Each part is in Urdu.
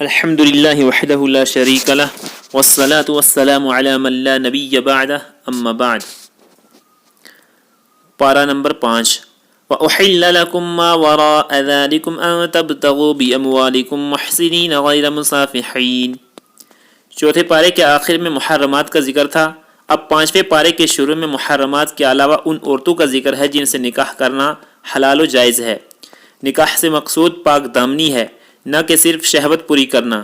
الحمد للہ وحدہ لا شریک لہ والصلاة والسلام علی من لا نبی بعدہ اما بعد۔ پارہ نمبر 5۔ وَأُحِلَّ لَكُم مَّا وَرَاءَ ذَلِكُمْ أَن تَبْتَغُوا بِأَمْوَالِكُمْ مُحْسِنِينَ غَيْرَ مُسَافِحِينَ۔ چوتھے پارے کے آخر میں محرمات کا ذکر تھا۔ اب پانچویں پارے کے شروع میں محرمات کے علاوہ ان عورتوں کا ذکر ہے جن سے نکاح کرنا حلال و جائز ہے۔ نکاح سے مقصود پاک دامنی ہے، نہ کہ صرف شہوت پوری کرنا۔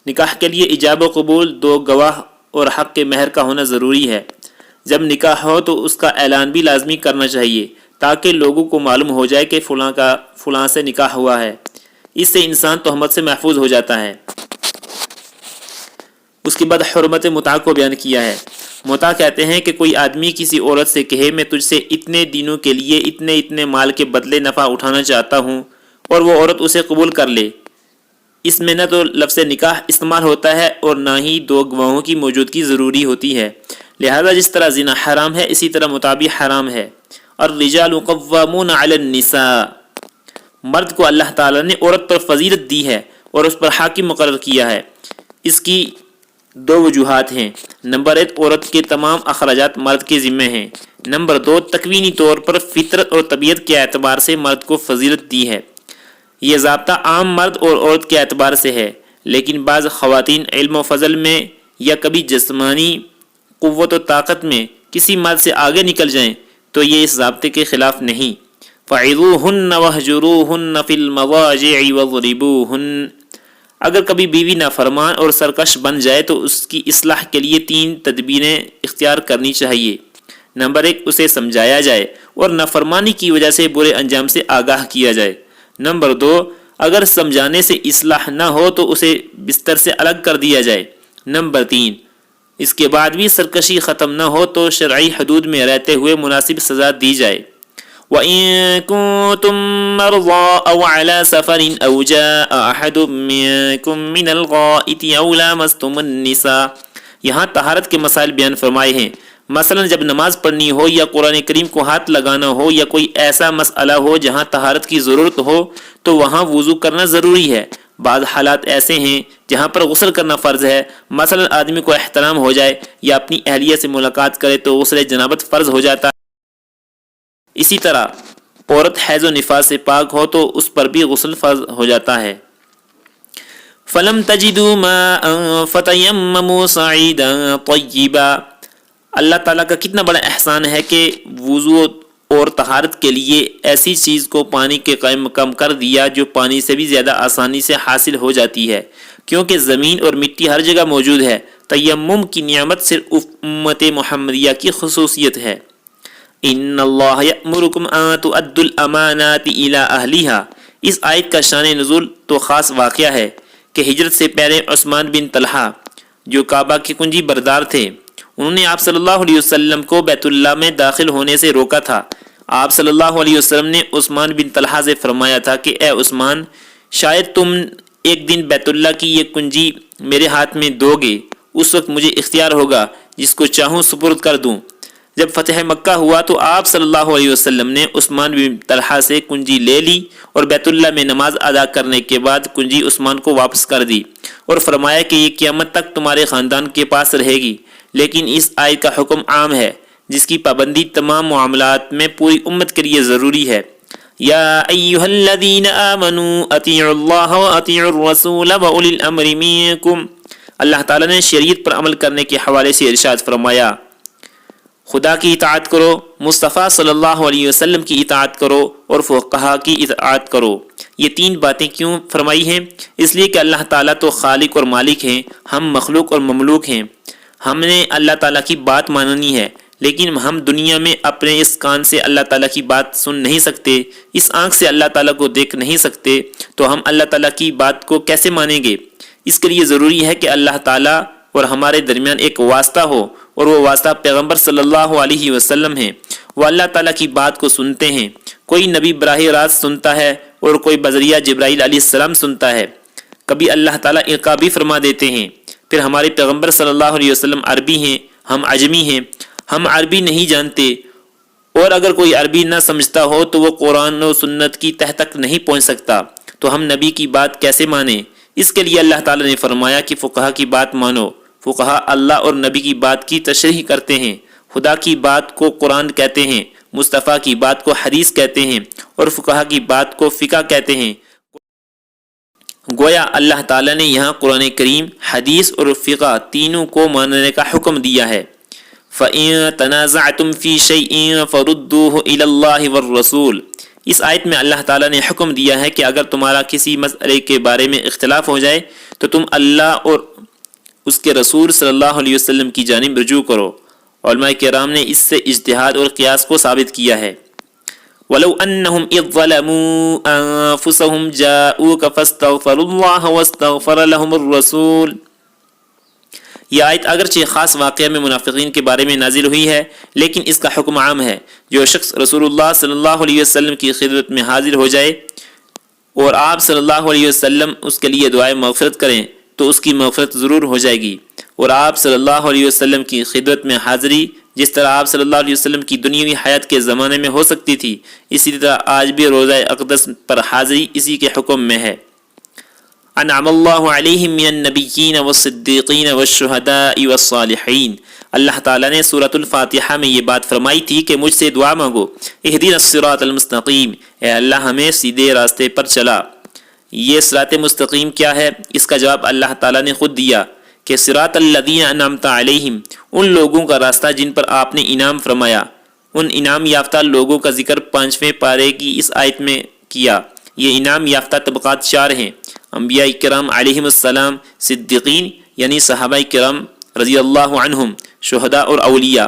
نکاح کے لیے ایجاب و قبول، دو گواہ اور حق کے مہر کا ہونا ضروری ہے۔ جب نکاح ہو تو اس کا اعلان بھی لازمی کرنا چاہیے تاکہ لوگوں کو معلوم ہو جائے کہ فلاں سے نکاح ہوا ہے۔ اس سے انسان تہمت سے محفوظ ہو جاتا ہے۔ اس کے بعد حرمت متاع کو بیان کیا ہے۔ متاع کہتے ہیں کہ کوئی آدمی کسی عورت سے کہے میں تجھ سے اتنے دنوں کے لیے اتنے مال کے بدلے نفع اٹھانا چاہتا ہوں، اور وہ عورت اسے قبول کر لے۔ اس میں نہ تو لفظ نکاح استعمال ہوتا ہے اور نہ ہی دو گواہوں کی موجودگی ضروری ہوتی ہے۔ لہذا جس طرح زنا حرام ہے اسی طرح متاع بھی حرام ہے۔ الرجال قوامون علی النساء، مرد کو اللہ تعالیٰ نے عورت پر فضیلت دی ہے اور اس پر حاکم مقرر کیا ہے۔ اس کی دو وجوہات ہیں۔ نمبر 1، عورت کے تمام اخراجات مرد کے ذمہ ہیں۔ نمبر 2، تکوینی طور پر فطرت اور طبیعت کے اعتبار سے مرد کو فضیلت دی ہے۔ یہ ضابطہ عام مرد اور عورت کے اعتبار سے ہے، لیکن بعض خواتین علم و فضل میں یا کبھی جسمانی قوت و طاقت میں کسی مرد سے آگے نکل جائیں تو یہ اس ضابطے کے خلاف نہیں۔ فَعِظُوهُنَّ وَاهْجُرُوهُنَّ فِي الْمَضَاجِعِ وَاضْرِبُوهُنَّ، اگر کبھی بیوی نافرمان اور سرکش بن جائے تو اس کی اصلاح کے لیے 3 تدبیریں اختیار کرنی چاہیے۔ نمبر 1، اسے سمجھایا جائے اور نافرمانی کی وجہ سے برے انجام سے آگاہ کیا جائے۔ نمبر 2، اگر سمجھانے سے اصلاح نہ ہو تو اسے بستر سے الگ کر دیا جائے۔ نمبر 3، اس کے بعد بھی سرکشی ختم نہ ہو تو شرعی حدود میں رہتے ہوئے مناسب سزا دی جائے۔ وَإِن كُنتُم مَّرْضَىٰ أَوْ عَلَىٰ سَفَرٍ أَوْ جَاءَ أَحَدٌ مِّنكُم مِّنَ الْغَائِطِ أَوْ لَامَسْتُمُ النِّسَاءَ، یہاں طہارت کے مسائل بیان فرمائے ہیں۔ مثلا جب نماز پڑھنی ہو یا قرآن کریم کو ہاتھ لگانا ہو یا کوئی ایسا مسئلہ ہو جہاں طہارت کی ضرورت ہو تو وہاں وضو کرنا ضروری ہے۔ بعض حالات ایسے ہیں جہاں پر غسل کرنا فرض ہے، مثلا آدمی کو احترام ہو جائے یا اپنی اہلیہ سے ملاقات کرے تو غسل جنابت فرض ہو جاتا ہے۔ اسی طرح عورت حیض و نفاس سے پاک ہو تو اس پر بھی غسل فرض ہو جاتا ہے۔ فَلَمْ تَجِدُوا مَاءً فَتَيَمَّمُوا صَعِيدًا طَيِّبًا، اللہ تعالیٰ کا کتنا بڑا احسان ہے کہ وضو اور طہارت کے لیے ایسی چیز کو پانی کے قائم کم کر دیا جو پانی سے بھی زیادہ آسانی سے حاصل ہو جاتی ہے، کیونکہ زمین اور مٹی ہر جگہ موجود ہے۔ تیمم کی نعمت صرف امت محمدیہ کی خصوصیت ہے۔ ان اللہ یأمرکم ان تؤدوا الامانات الی اہلہا، اس آیت کا شان نزول تو خاص واقعہ ہے کہ ہجرت سے پہلے عثمان بن طلحہ جو کعبہ کے کنجی بردار تھے، انہوں نے آپ صلی اللہ علیہ وسلم کو بیت اللہ میں داخل ہونے سے روکا تھا۔ آپ صلی اللہ علیہ وسلم نے عثمان بن طلحہ سے فرمایا تھا کہ اے عثمان، شاید تم ایک دن بیت اللہ کی یہ کنجی میرے ہاتھ میں دو گے، اس وقت مجھے اختیار ہوگا، جس کو چاہوں سپرد کر دوں۔ جب فتح مکہ ہوا تو آپ صلی اللہ علیہ وسلم نے عثمان بن طلحہ سے کنجی لے لی اور بیت اللہ میں نماز ادا کرنے کے بعد کنجی عثمان کو واپس کر دی اور فرمایا کہ یہ قیامت تک تمہارے خاندان کے پاس رہے گی۔ لیکن اس آیت کا حکم عام ہے جس کی پابندی تمام معاملات میں پوری امت کے لیے ضروری ہے۔ یا ایھا الذین آمنوا اطیعوا اللہ واطیعوا الرسول واولی الامر منکم، اللہ تعالیٰ نے شریعت پر عمل کرنے کے حوالے سے ارشاد فرمایا، خدا کی اطاعت کرو، مصطفیٰ صلی اللہ علیہ وسلم کی اطاعت کرو اور فقہا کی اطاعت کرو۔ یہ 3 باتیں کیوں فرمائی ہیں؟ اس لیے کہ اللہ تعالیٰ تو خالق اور مالک ہیں، ہم مخلوق اور مملوک ہیں۔ ہم نے اللہ تعالیٰ کی بات ماننی ہے، لیکن ہم دنیا میں اپنے اس کان سے اللہ تعالیٰ کی بات سن نہیں سکتے، اس آنکھ سے اللہ تعالیٰ کو دیکھ نہیں سکتے، تو ہم اللہ تعالیٰ کی بات کو کیسے مانیں گے؟ اس کے لیے ضروری ہے کہ اللہ تعالیٰ اور ہمارے درمیان ایک واسطہ ہو، اور وہ واسطہ پیغمبر صلی اللہ علیہ وسلم ہے۔ وہ اللہ تعالیٰ کی بات کو سنتے ہیں، کوئی نبی براہ راست سنتا ہے اور کوئی بذریعہ جبرائیل علیہ السلام سنتا ہے۔ کبھی اللہ تعالیٰ القاء بھی فرما دیتے ہیں۔ پھر ہمارے پیغمبر صلی اللہ علیہ وسلم عربی ہیں، ہم عجمی ہیں، ہم عربی نہیں جانتے، اور اگر کوئی عربی نہ سمجھتا ہو تو وہ قرآن و سنت کی تہ تک نہیں پہنچ سکتا، تو ہم نبی کی بات کیسے مانیں؟ اس کے لیے اللہ تعالیٰ نے فرمایا کہ فقہا کی بات مانو۔ فقہا اللہ اور نبی کی بات کی تشریح کرتے ہیں، خدا کی بات کو قرآن کہتے ہیں، مصطفیٰ کی بات کو حدیث کہتے ہیں، اور فقہا کی بات کو فقہ کہتے ہیں۔ گویا اللہ تعالیٰ نے یہاں قرآن کریم، حدیث اور فقہ تینوں کو ماننے کا حکم دیا ہے۔ فَإِن تَنَازَعْتُمْ فِي شَيْءٍ فَرُدُّوهُ إِلَى اللَّهِ وَالرَّسُولِ۔ اس آیت میں اللہ تعالیٰ نے حکم دیا ہے کہ اگر تمہارا کسی مسئلے کے بارے میں اختلاف ہو جائے تو تم اللہ اور اس کے رسول صلی اللہ علیہ وسلم کی جانب رجوع کرو۔ علماء کرام نے اس سے اجتہاد اور قیاس کو ثابت کیا ہے۔ وَلَوْ أَنَّهُمْ إِذْ ظَلَمُوا أَنفُسَهُمْ جَاءُوكَ فَاسْتَغْفَرُوا اللَّهَ وَاسْتَغْفَرَ لَهُمُ الرَّسُولُ۔ یہ آیت اگرچہ خاص واقعہ میں منافقین کے بارے میں نازل ہوئی ہے، لیکن اس کا حکم عام ہے۔ جو شخص رسول اللہ صلی اللہ علیہ وسلم کی خدمت میں حاضر ہو جائے اور آپ صلی اللہ علیہ وسلم اس کے لیے دعائے مغفرت کریں تو اس کی مغفرت ضرور ہو جائے گی، اور آپ صلی اللہ علیہ وسلم کی خدمت میں حاضری جس طرح آپ صلی اللہ علیہ وسلم کی دنیاوی حیات کے زمانے میں ہو سکتی تھی، اسی طرح آج بھی روزہ اقدس پر حاضری اسی کے حکم میں ہے۔ انعم اللہ علیہم من النبیین والصدیقین والشہداء والصالحین۔ اللہ تعالیٰ نے سورۃ الفاتحہ میں یہ بات فرمائی تھی کہ مجھ سے دعا مانگو، اہدنا الصراط المستقیم، اے اللہ ہمیں سیدھے راستے پر چلا۔ یہ صراط مستقیم کیا ہے؟ اس کا جواب اللہ تعالیٰ نے خود دیا کہ صراط الذین انعمت علیہم، ان لوگوں کا راستہ جن پر آپ نے انعام فرمایا۔ ان انعام یافتہ لوگوں کا ذکر 5ویں پارے کی اس آیت میں کیا۔ یہ انعام یافتہ طبقات 4 ہیں: انبیاء کرام علیہم السلام، صدیقین یعنی صحابہ کرام رضی اللہ عنہم، شہداء اور اولیاء۔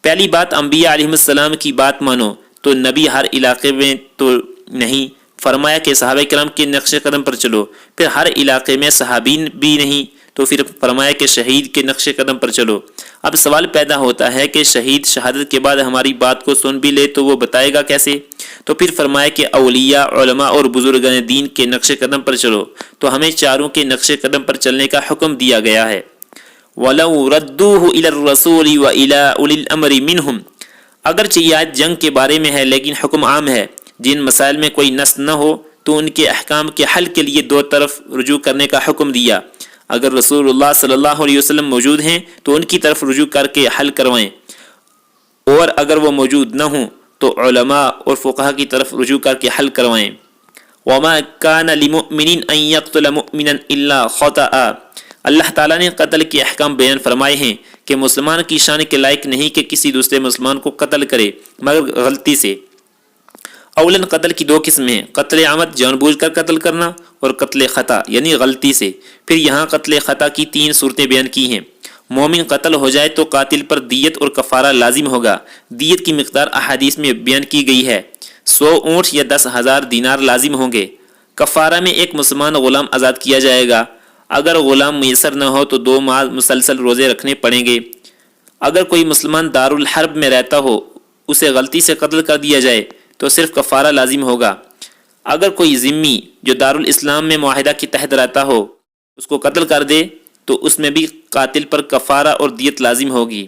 پہلی بات، انبیاء علیہم السلام کی بات مانو تو نبی ہر علاقے میں تو نہیں، فرمایا کہ صحابہ کرام کے نقش قدم پر چلو۔ پھر ہر علاقے میں صحابین بھی نہیں تو پھر فرمایا کہ شہید کے نقش قدم پر چلو۔ اب سوال پیدا ہوتا ہے کہ شہید شہادت کے بعد ہماری بات کو سن بھی لے تو وہ بتائے گا کیسے؟ تو پھر فرمایا کہ اولیاء، علماء اور بزرگان دین کے نقش قدم پر چلو، تو ہمیں چاروں کے نقش قدم پر چلنے کا حکم دیا گیا ہے۔ وَلَوْ رَدُّوهُ إِلَى الرَّسُولِ وَإِلَى أُولِي الْأَمْرِ مِنْهُمْ۔ اگرچہ یہ آیت جنگ کے بارے میں ہے لیکن حکم عام ہے۔ جن مسائل میں کوئی نص نہ ہو تو ان کے احکام کے حل کے لیے دو طرف رجوع کرنے کا حکم دیا۔ اگر رسول اللہ صلی اللہ علیہ وسلم موجود ہیں تو ان کی طرف رجوع کر کے حل کروائیں، اور اگر وہ موجود نہ ہوں تو علماء اور فقہا کی طرف رجوع کر کے حل کروائیں۔ وَمَا كَانَ لِمُؤْمِنٍ أَن يَقْتُلَ مُؤْمِنًا إِلَّا خَطَأً۔ اللہ تعالیٰ نے قتل کے احکام بیان فرمائے ہیں کہ مسلمان کی شان کے لائق نہیں کہ کسی دوسرے مسلمان کو قتل کرے مگر غلطی سے۔ اولاً قتل کی 2 قسمیں ہیں: قتل عمد جان بوجھ کر قتل کرنا، اور قتل خطا یعنی غلطی سے۔ پھر یہاں قتل خطا کی 3 صورتیں بیان کی ہیں۔ مومن قتل ہو جائے تو قاتل پر دیت اور کفارہ لازم ہوگا۔ دیت کی مقدار احادیث میں بیان کی گئی ہے، 100 اونٹ یا 10,000 دینار لازم ہوں گے۔ کفارہ میں ایک مسلمان غلام آزاد کیا جائے گا۔ اگر غلام میسر نہ ہو تو 2 ماہ مسلسل روزے رکھنے پڑیں گے۔ اگر کوئی مسلمان دارالحرب میں رہتا ہو، اسے غلطی سے قتل کر دیا جائے تو صرف کفارہ لازم ہوگا۔ اگر کوئی ذمی جو دارالاسلام میں معاہدہ کے تحت رہتا ہو اس کو قتل کر دے تو اس میں بھی قاتل پر کفارہ اور دیت لازم ہوگی۔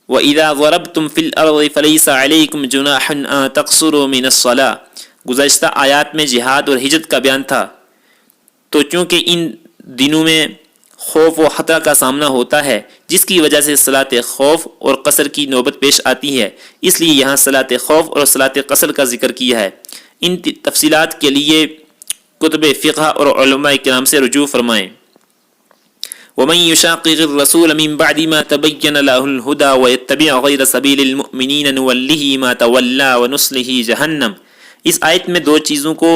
وَإِذَا ضَرَبْتُمْ فِي الْأَرْضِ فَلَيْسَ عَلَيْكُمْ جُنَاحٌ أَن تَقْصُرُوا مِنَ الصَّلَاةِ۔ گزشتہ آیات میں جہاد اور ہجرت کا بیان تھا، تو چونکہ ان دنوں میں خوف و خطرہ کا سامنا ہوتا ہے جس کی وجہ سے صلاۃ خوف اور قصر کی نوبت پیش آتی ہے، اس لیے یہاں صلاۃ خوف اور صلاۃ قصر کا ذکر کیا ہے۔ ان تفصیلات کے لیے کتب فقہ اور علماء کرام سے رجوع فرمائیں۔ وَمَن يُشَاقِقِ الرَّسُولَ مِن بَعْدِ مَا تَبَيَّنَ لَهُ الْهُدَى وَيَتَّبِعْ غَيْرَ سَبِيلِ الْمُؤْمِنِينَ نُوَلِّهِ مَا تَوَلَّى وَنُصْلِهِ جَهَنَّمَ۔ اس آیت میں 2 چیزوں کو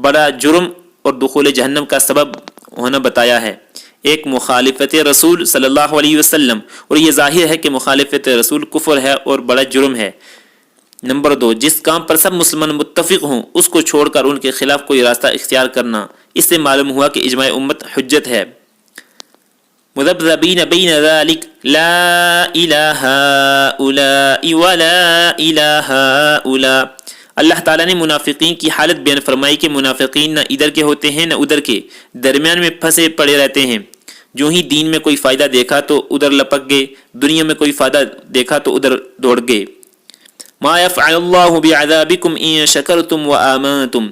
بڑا جرم اور دخول جہنم کا سبب ہونا بتایا ہے۔ ایک مخالفت رسول صلی اللہ علیہ وسلم، اور یہ ظاہر ہے کہ مخالفت رسول کفر ہے اور بڑا جرم ہے۔ نمبر 2، جس کام پر سب مسلمان متفق ہوں اس کو چھوڑ کر ان کے خلاف کوئی راستہ اختیار کرنا۔ اس سے معلوم ہوا کہ اجماع امت حجت ہے۔ مذبذبین بین ذلک لا الہ ہؤلاء ولا الہ ہؤلاء۔ اللہ تعالیٰ نے منافقین کی حالت بیان فرمائی کہ منافقین نہ ادھر کے ہوتے ہیں نہ ادھر کے، درمیان میں پھنسے پڑے رہتے ہیں۔ جو ہی دین میں کوئی فائدہ دیکھا تو ادھر لپک گئے، دنیا میں کوئی فائدہ دیکھا تو ادھر دوڑ گئے۔ ما يفعل اللہ بعذابکم ان شکرتم وآمنتم۔